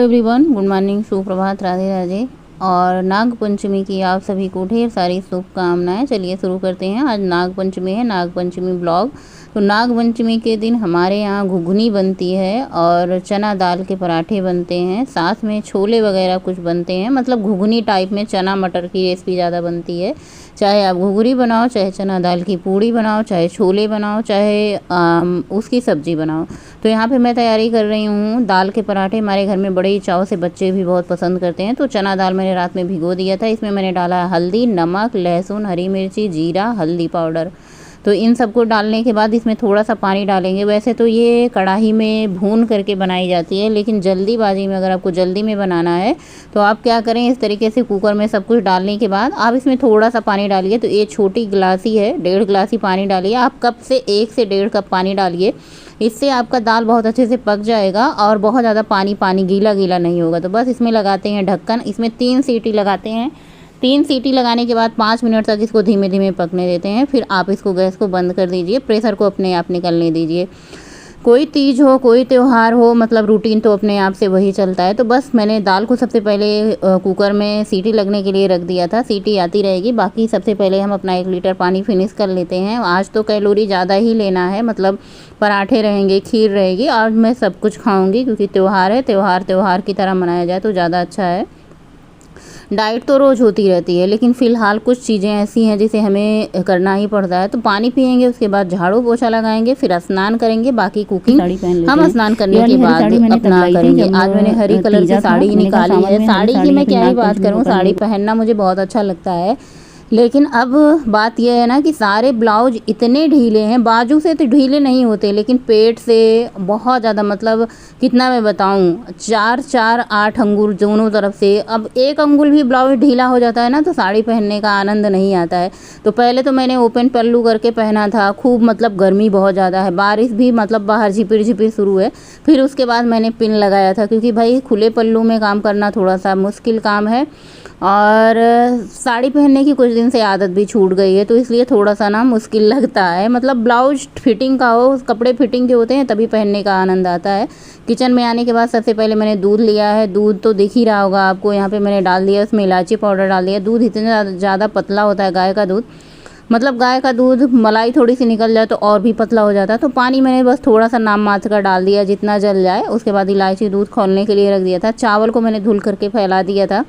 Everyone, good morning, सुप्रभात, राधे राधे। और नाग पंचमी की आप सभी को ढेर सारी शुभकामनाएं। चलिए शुरू करते हैं। आज नाग पंचमी है, नाग पंचमी ब्लॉग। तो नाग पंचमी के दिन हमारे यहाँ घुघनी बनती है और चना दाल के पराठे बनते हैं, साथ में छोले वगैरह कुछ बनते हैं। मतलब घुघनी टाइप में चना मटर की रेसिपी ज़्यादा बनती है। चाहे आप घुघनी बनाओ, चाहे चना दाल की पूड़ी बनाओ, चाहे छोले बनाओ, चाहे उसकी सब्ज़ी बनाओ। तो यहाँ पे मैं तैयारी कर रही हूँ दाल के पराठे। हमारे घर में बड़े ही चाव से बच्चे भी बहुत पसंद करते हैं। तो चना दाल मैंने रात में भिगो दिया था। इसमें मैंने डाला हल्दी, नमक, लहसुन, हरी मिर्ची, जीरा, हल्दी पाउडर। तो इन सबको डालने के बाद इसमें थोड़ा सा पानी डालेंगे। वैसे तो ये कढ़ाई में भून करके बनाई जाती है, लेकिन जल्दीबाजी में अगर आपको जल्दी में बनाना है तो आप क्या करें, इस तरीके से कुकर में सब कुछ डालने के बाद आप इसमें थोड़ा सा पानी डालिए। तो ये छोटी गिलासी है, 1.5 गिलासी पानी डालिए। आप कप से 1 से 1.5 कप पानी डालिए। इससे आपका दाल बहुत अच्छे से पक जाएगा और बहुत ज़्यादा पानी गीला गीला नहीं होगा। तो बस इसमें लगाते हैं ढक्कन। इसमें 3 सीटी लगाते हैं। 3 सीटी लगाने के बाद 5 मिनट तक इसको धीमे धीमे पकने देते हैं। फिर आप इसको गैस को बंद कर दीजिए, प्रेशर को अपने आप निकलने दीजिए। कोई तीज हो, कोई त्यौहार हो, मतलब रूटीन तो अपने आप से वही चलता है। तो बस मैंने दाल को सबसे पहले कुकर में सीटी लगने के लिए रख दिया था। सीटी आती रहेगी। बाकी सबसे पहले हम अपना 1 लीटर पानी फिनिश कर लेते हैं। आज तो कैलोरी ज़्यादा ही लेना है, मतलब पराठे रहेंगे, खीर रहेगी और मैं सब कुछ खाऊंगी क्योंकि त्यौहार है। त्यौहार की तरह मनाया जाए तो ज़्यादा अच्छा है। डाइट तो रोज़ होती रहती है, लेकिन फ़िलहाल कुछ चीज़ें ऐसी हैं जिसे हमें करना ही पड़ता है। तो पानी पियेंगे, उसके बाद झाड़ू पोछा लगाएंगे, फिर स्नान करेंगे। बाकी कुकिंग हम स्नान करने के बाद अपना करेंगे। आज मैंने हरी कलर की साड़ी निकाली है। साड़ी की मैं क्या ही बात करूँ, साड़ी पहनना मुझे बहुत अच्छा लगता है। लेकिन अब बात यह है ना कि सारे ब्लाउज इतने ढीले हैं। बाजू से तो ढीले नहीं होते, लेकिन पेट से बहुत ज़्यादा, मतलब कितना मैं बताऊं, 4 8 अंगुल दोनों तरफ से। अब 1 अंगुल भी ब्लाउज ढीला हो जाता है ना तो साड़ी पहनने का आनंद नहीं आता है। तो पहले तो मैंने ओपन पल्लू करके पहना था खूब, मतलब गर्मी बहुत ज़्यादा है, बारिश भी मतलब बाहर झिपिर झिपिर शुरू है। फिर उसके बाद मैंने पिन लगाया था, क्योंकि भाई खुले पल्लू में काम करना थोड़ा सा मुश्किल काम है और साड़ी पहनने की कुछ दिन से आदत भी छूट गई है। तो इसलिए थोड़ा सा ना मुश्किल लगता है। मतलब ब्लाउज फिटिंग का हो, कपड़े फिटिंग के होते हैं तभी पहनने का आनंद आता है। किचन में आने के बाद सबसे पहले मैंने दूध लिया है। दूध तो दिख ही रहा होगा आपको, यहाँ पे मैंने डाल दिया, उसमें इलायची पाउडर डाल दिया। दूध इतना ज़्यादा पतला होता है गाय का दूध, मतलब गाय का दूध, मलाई थोड़ी सी निकल जाए तो और भी पतला हो जाता है। तो पानी मैंने बस थोड़ा सा नाम मात्र का डाल दिया, जितना जल जाए। उसके बाद इलायची दूध खौलने के लिए रख दिया था। चावल को मैंने धुल करके फैला दिया था।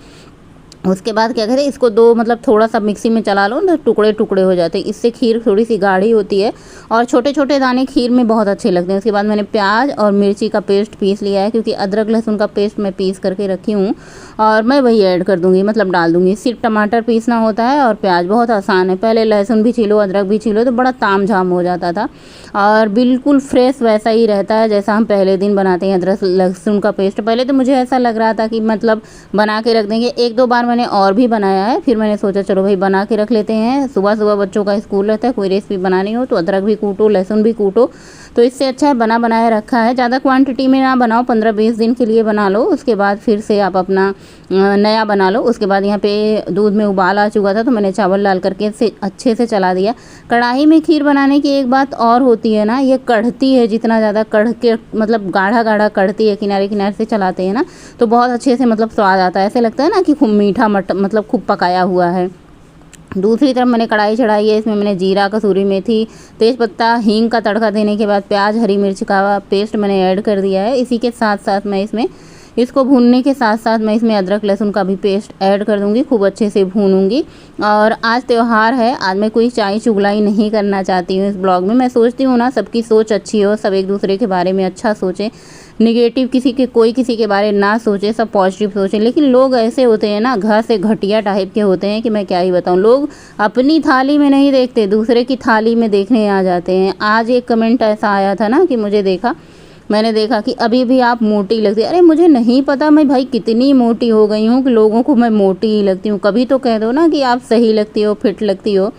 उसके बाद क्या कहते हैं, इसको मतलब थोड़ा सा मिक्सी में चला लो ना, टुकड़े टुकड़े हो जाते हैं। इससे खीर थोड़ी सी गाढ़ी होती है और छोटे छोटे दाने खीर में बहुत अच्छे लगते हैं। उसके बाद मैंने प्याज और मिर्ची का पेस्ट पीस लिया है, क्योंकि अदरक लहसुन का पेस्ट मैं पीस करके रखी हूँ और मैं वही ऐड कर दूँगी, मतलब डाल दूँगी। सिर्फ टमाटर पीसना होता है और प्याज बहुत आसान है। पहले लहसुन भी छीलो, अदरक भी छीलो, तो बड़ा ताम झाम हो जाता था और बिल्कुल फ्रेश वैसा ही रहता है जैसा हम पहले दिन बनाते हैं। अदरक लहसुन का पेस्ट पहले तो मुझे ऐसा लग रहा था कि मतलब बना के रख देंगे। 1-2 बार मैंने और भी बनाया है, फिर मैंने सोचा चलो भाई बना के रख लेते हैं। सुबह सुबह बच्चों का स्कूल रहता है, कोई रेसिपी बनानी हो तो अदरक भी कूटो, लहसुन भी कूटो, तो इससे अच्छा है बना बनाया रखा है। ज़्यादा क्वांटिटी में ना बनाओ, 15-20 दिन के लिए बना लो, उसके बाद फिर से आप अपना नया बना लो। उसके बाद यहाँ पे दूध में उबाल आ चुका था तो मैंने चावल डाल करके से अच्छे से चला दिया। कढ़ाई में खीर बनाने की एक बात और होती है ना, ये कढ़ती है, जितना ज़्यादा कढ़ के मतलब गाढ़ा गाढ़ा कढ़ती है, किनारे किनारे से चलाते हैं ना तो बहुत अच्छे से मतलब स्वाद आता है। ऐसे लगता है ना कि खूब मीठा मतलब खूब पकाया हुआ है। दूसरी तरफ मैंने कढ़ाई चढ़ाई है। इसमें मैंने जीरा, कसूरी मेथी, तेज़पत्ता, हींग का तड़का देने के बाद प्याज, हरी मिर्च का पेस्ट मैंने ऐड कर दिया है। इसी के साथ साथ मैं इसको भूनने के साथ साथ मैं इसमें अदरक लहसुन का भी पेस्ट ऐड कर दूंगी, खूब अच्छे से भूनूंगी। और आज त्यौहार है, आज मैं कोई चाय चुगलाई नहीं करना चाहती हूँ इस ब्लॉग में। मैं सोचती हूँ ना सबकी सोच अच्छी हो, सब एक दूसरे के बारे में अच्छा सोचें, निगेटिव कोई किसी के बारे में ना सोचे, सब पॉजिटिव सोचें। लेकिन लोग ऐसे होते हैं ना, घर से घटिया टाइप के होते हैं कि मैं क्या ही बताऊं। लोग अपनी थाली में नहीं देखते, दूसरे की थाली में देखने आ जाते हैं। आज एक कमेंट ऐसा आया था ना कि मैंने देखा कि अभी भी आप मोटी लगती है। अरे मुझे नहीं पता मैं भाई कितनी मोटी हो गई हूँ कि लोगों को मैं मोटी ही लगती हूँ। कभी तो कह दो ना कि आप सही लगती हो, फिट लगती हो।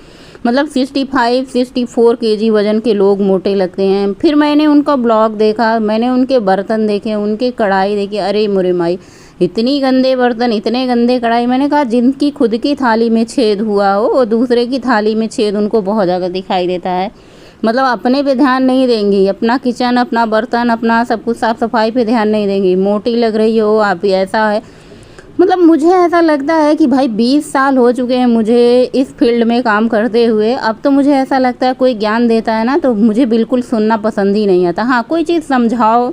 मतलब 65-64 kg वज़न के लोग मोटे लगते हैं। फिर मैंने उनका ब्लॉग देखा, मैंने उनके बर्तन देखे, उनके कढ़ाई देखी। अरे मुरे माई, इतनी गंदे बर्तन, इतने गंदे कढ़ाई। मैंने कहा जिनकी खुद की थाली में छेद हुआ हो और दूसरे की थाली में छेद उनको बहुत ज़्यादा दिखाई देता है। मतलब अपने पे ध्यान नहीं देंगी, अपना किचन, अपना बर्तन, अपना सब कुछ साफ़ सफाई पे ध्यान नहीं देंगी, मोटी लग रही हो आप, ऐसा है। मतलब मुझे ऐसा लगता है कि भाई 20 साल हो चुके हैं मुझे इस फील्ड में काम करते हुए। अब तो मुझे ऐसा लगता है कोई ज्ञान देता है ना तो मुझे बिल्कुल सुनना पसंद ही नहीं आता। हाँ, कोई चीज़ समझाओ,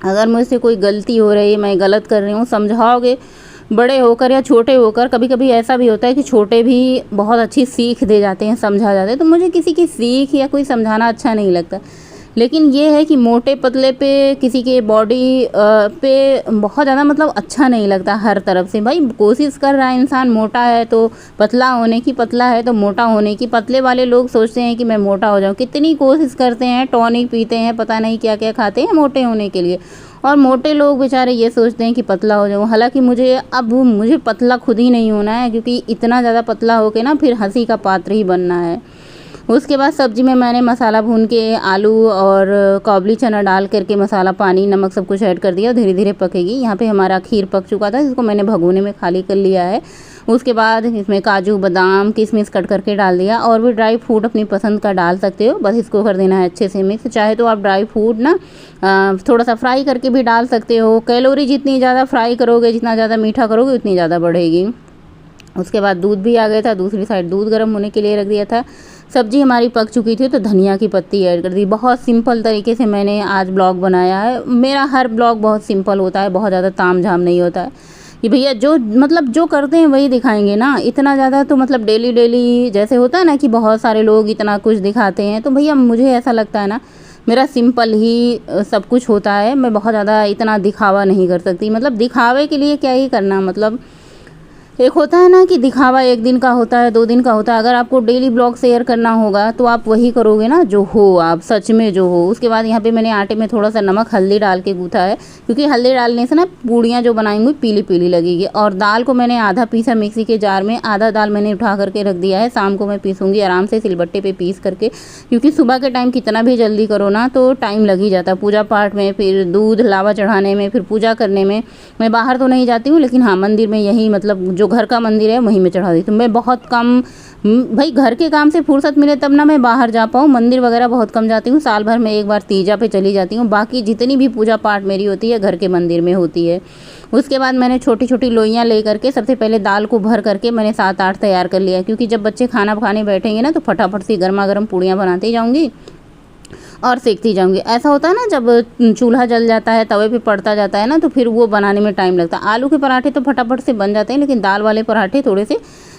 अगर मुझसे कोई गलती हो रही है, मैं गलत कर रही हूँ, समझाओगे बड़े होकर या छोटे होकर। कभी कभी ऐसा भी होता है कि छोटे भी बहुत अच्छी सीख दे जाते हैं, समझा जाते हैं। तो मुझे किसी की सीख या कोई समझाना अच्छा नहीं लगता। लेकिन ये है कि मोटे पतले पे किसी के बॉडी पे बहुत ज़्यादा मतलब अच्छा नहीं लगता हर तरफ से। भाई कोशिश कर रहा है इंसान, मोटा है तो पतला होने की, पतला है तो मोटा होने की। पतले वाले लोग सोचते हैं कि मैं मोटा हो जाऊं, कितनी कोशिश करते हैं, टॉनिक पीते हैं, पता नहीं क्या क्या खाते हैं मोटे होने के लिए। और मोटे लोग बेचारे ये सोचते हैं कि पतला हो जाऊँ। हालांकि मुझे पतला खुद ही नहीं होना है, क्योंकि इतना ज़्यादा पतला होके ना फिर हंसी का पात्र ही बनना है। उसके बाद सब्जी में मैंने मसाला भून के आलू और काबुली चना डाल करके मसाला, पानी, नमक सब कुछ ऐड कर दिया, धीरे धीरे पकेगी। यहाँ पे हमारा खीर पक चुका था, जिसको मैंने भगोने में खाली कर लिया है। उसके बाद इसमें काजू, बादाम, किशमिश कट करके डाल दिया, और भी ड्राई फ्रूट अपनी पसंद का डाल सकते हो। बस इसको कर देना है अच्छे से मिक्स। चाहे तो आप ड्राई फ्रूट ना थोड़ा सा फ्राई करके भी डाल सकते हो। कैलोरी जितनी ज़्यादा फ्राई करोगे, जितना ज़्यादा मीठा करोगे, उतनी ज़्यादा बढ़ेगी। उसके बाद दूध भी आ गया था, दूसरी साइड दूध गर्म होने के लिए रख दिया था। सब्जी हमारी पक चुकी थी तो धनिया की पत्ती ऐड कर दी। बहुत सिंपल तरीके से मैंने आज ब्लॉग बनाया है। मेरा हर ब्लॉग बहुत सिंपल होता है, बहुत ज़्यादा ताम झाम नहीं होता है कि भैया जो करते हैं वही दिखाएंगे ना। इतना ज़्यादा तो मतलब डेली डेली जैसे होता है ना कि बहुत सारे लोग इतना कुछ दिखाते हैं, तो भैया मुझे ऐसा लगता है ना मेरा सिंपल ही सब कुछ होता है। मैं बहुत ज़्यादा इतना दिखावा नहीं कर सकती। मतलब दिखावे के लिए क्या ही करना, मतलब एक होता है ना कि दिखावा 1 दिन का होता है, 2 दिन का होता है। अगर आपको डेली ब्लॉग शेयर करना होगा तो आप वही करोगे ना जो हो, आप सच में जो हो। उसके बाद यहाँ पे मैंने आटे में थोड़ा सा नमक, हल्दी डाल के गूँथा है, क्योंकि हल्दी डालने से ना पूड़ियाँ जो बनाएंगी पीली पीली लगेगी। और दाल को मैंने आधा पीसा मिक्सी के जार में, आधा दाल मैंने उठा करके रख दिया है। शाम को मैं पीसूँगी आराम से सिलबट्टे पर पीस करके, क्योंकि सुबह के टाइम कितना भी जल्दी करो ना तो टाइम लग ही जाता है पूजा पाठ में, फिर दूध लावा चढ़ाने में, फिर पूजा करने में। मैं बाहर तो नहीं जाती हूँ, लेकिन हाँ मंदिर में, यही मतलब जो घर का मंदिर है वहीं में चढ़ा देती हूँ। मैं बहुत कम, भाई घर के काम से फुर्सत मिले तब ना मैं बाहर जा पाऊँ। मंदिर वगैरह बहुत कम जाती हूँ, साल भर में एक बार तीजा पे चली जाती हूँ। बाकी जितनी भी पूजा पाठ मेरी होती है घर के मंदिर में होती है। उसके बाद मैंने छोटी छोटी लोइयाँ ले करके सबसे पहले दाल को भर करके मैंने 7-8 तैयार कर लिया, क्योंकि जब बच्चे खाना खाने बैठेंगे ना तो फटाफट से गर्मा गर्म पूड़ियाँ बनाती जाऊँगी और सेकती जाऊंगी। ऐसा होता है ना जब चूल्हा जल जाता है, तवे पे पड़ता जाता है ना, तो फिर वो बनाने में टाइम लगता है। आलू के पराठे तो फटाफट से बन जाते हैं, लेकिन दाल वाले पराठे थोड़े से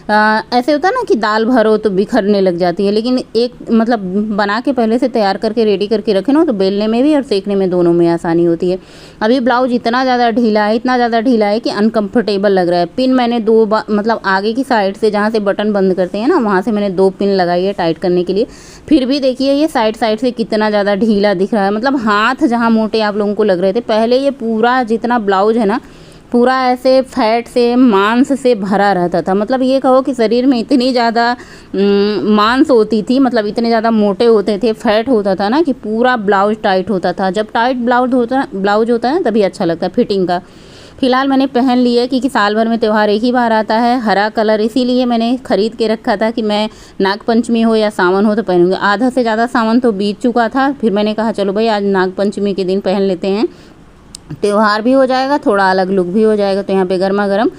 ऐसे होता है ना कि दाल भरो तो बिखरने लग जाती है। लेकिन एक मतलब बना के पहले से तैयार करके रेडी करके रखे ना तो बेलने में भी और सेकने में दोनों में आसानी होती है। अभी ब्लाउज इतना ज़्यादा ढीला है, इतना ज़्यादा ढीला है कि अनकम्फर्टेबल लग रहा है। पिन मैंने 2 बार, मतलब आगे की साइड से जहाँ से बटन बंद करते हैं ना वहाँ से मैंने 2 पिन लगाई है टाइट करने के लिए। फिर भी देखिए ये साइड साइड से कितना ज़्यादा ढीला दिख रहा है। मतलब हाथ जहाँ मोटे आप लोगों को लग रहे थे, पहले ये पूरा जितना ब्लाउज है ना पूरा ऐसे फैट से, मांस से भरा रहता था। मतलब ये कहो कि शरीर में इतनी ज़्यादा मांस होती थी, मतलब इतने ज़्यादा मोटे होते थे, फैट होता था ना कि पूरा ब्लाउज टाइट होता था। जब टाइट ब्लाउज होता है ना तभी अच्छा लगता है फिटिंग का। फिलहाल मैंने पहन लिया है क्योंकि साल भर में त्यौहार एक ही बार आता है, हरा कलर, इसीलिए मैंने ख़रीद के रखा था कि मैं नागपंचमी हो या सावन हो तो पहनूंगी। आधा से ज़्यादा सावन तो बीत चुका था, फिर मैंने कहा चलो भाई आज नागपंचमी के दिन पहन लेते हैं, त्यौहार भी हो जाएगा, थोड़ा अलग लुक भी हो जाएगा। तो यहाँ पे गर्मा गर्म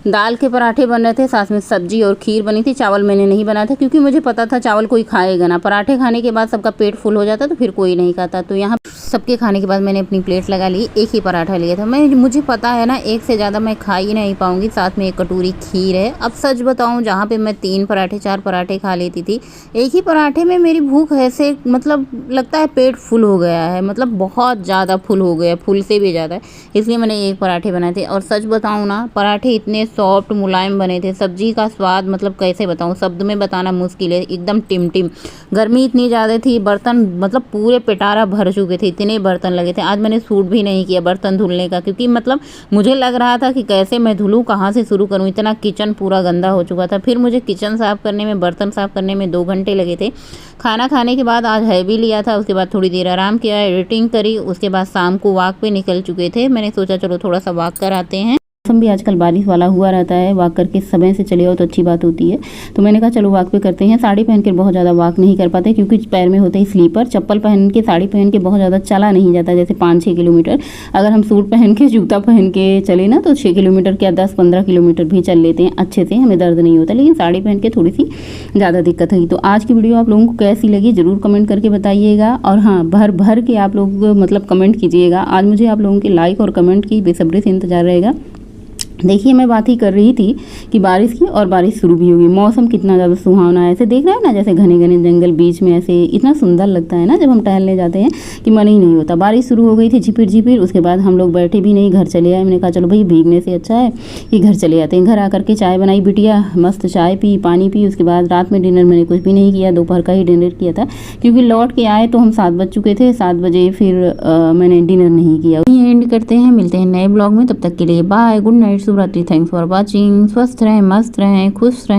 दाल के पराठे बन रहे थे, साथ में सब्जी और खीर बनी थी। चावल मैंने नहीं बनाया था क्योंकि मुझे पता था चावल कोई खाएगा ना, पराठे खाने के बाद सबका पेट फुल हो जाता तो फिर कोई नहीं खाता। तो यहाँ सबके खाने के बाद मैंने अपनी प्लेट लगा ली, एक ही पराठा लिया था। मुझे पता है ना एक से ज़्यादा मैं खा ही नहीं पाऊँगी, साथ में 1 कटोरी खीर है। अब सच बताऊँ, जहाँ पे मैं 3 पराठे 4 पराठे खा लेती थी, एक ही पराठे में मेरी भूख ऐसे मतलब लगता है पेट फुल हो गया है, मतलब बहुत ज़्यादा फुल हो गया, फुल से भी ज़्यादा, इसलिए मैंने 1 पराठे बनाए थे। और सच बताऊँ ना, पराठे इतने सॉफ्ट मुलायम बने थे, सब्जी का स्वाद मतलब कैसे बताऊँ, शब्द में बताना मुश्किल है, एकदम टिम। गर्मी इतनी ज़्यादा थी, बर्तन मतलब पूरे पिटारा भर चुके थे, इतने बर्तन लगे थे। आज मैंने सूट भी नहीं किया बर्तन धुलने का, क्योंकि मतलब मुझे लग रहा था कि कैसे मैं धुलूँ, कहाँ से शुरू करूँ, इतना किचन पूरा गंदा हो चुका था। फिर मुझे किचन साफ़ करने में, बर्तन साफ़ करने में 2 घंटे लगे थे। खाना खाने के बाद आज हैवी लिया था, उसके बाद थोड़ी देर आराम किया, एडिटिंग करी, उसके बाद शाम को वॉक पे निकल चुके थे। मैंने सोचा चलो थोड़ा सा वॉक कर आते हैं। मौसम भी आजकल बारिश वाला हुआ रहता है, वॉक करके समय से चले आओ तो अच्छी बात होती है। तो मैंने कहा चलो वॉक पे करते हैं। साड़ी पहन के बहुत ज़्यादा वॉक नहीं कर पाते क्योंकि पैर में होते हैं स्लीपर। चप्पल पहन के साड़ी पहन के बहुत ज़्यादा चला नहीं जाता, जैसे 5-6 किलोमीटर। अगर हम सूट पहन के जूता पहन के चले ना तो 6 किलोमीटर क्या 10-15 किलोमीटर भी चल लेते हैं अच्छे से, हमें दर्द नहीं होता। लेकिन साड़ी पहन के थोड़ी सी ज़्यादा दिक्कत हुई। तो आज की वीडियो आप लोगों को कैसी लगी ज़रूर कमेंट करके बताइएगा। और हाँ, भर भर के आप लोग मतलब कमेंट कीजिएगा। आज मुझे आप लोगों के लाइक और कमेंट की बेसब्री से इंतजार रहेगा। देखिए मैं बात ही कर रही थी कि बारिश की, और बारिश शुरू भी होगी। मौसम कितना ज़्यादा सुहावना है, ऐसे देख रहे हैं ना, जैसे घने घने जंगल बीच में, ऐसे इतना सुंदर लगता है ना जब हम टहलने जाते हैं कि मन ही नहीं होता। बारिश शुरू हो गई थी झिपिर झिपिर। उसके बाद हम लोग बैठे भी नहीं, घर चले आए। मैंने कहा चलो भाई भीगने से अच्छा है कि घर चले आते हैं। घर आकर के चाय बनाई बिटिया, मस्त चाय पी, पानी पी। उसके बाद रात में डिनर मैंने कुछ भी नहीं किया, दोपहर का ही डिनर किया था क्योंकि लौट के आए तो हम 7 बज चुके थे। 7 बजे फिर मैंने डिनर नहीं किया। एंड करते हैं, मिलते हैं नए ब्लॉग में। तब तक के लिए बाय, गुड नाइट, शुभ रात्रि, थैंक्स फॉर वॉचिंग। स्वस्थ रहें, मस्त रहें, खुश रहें।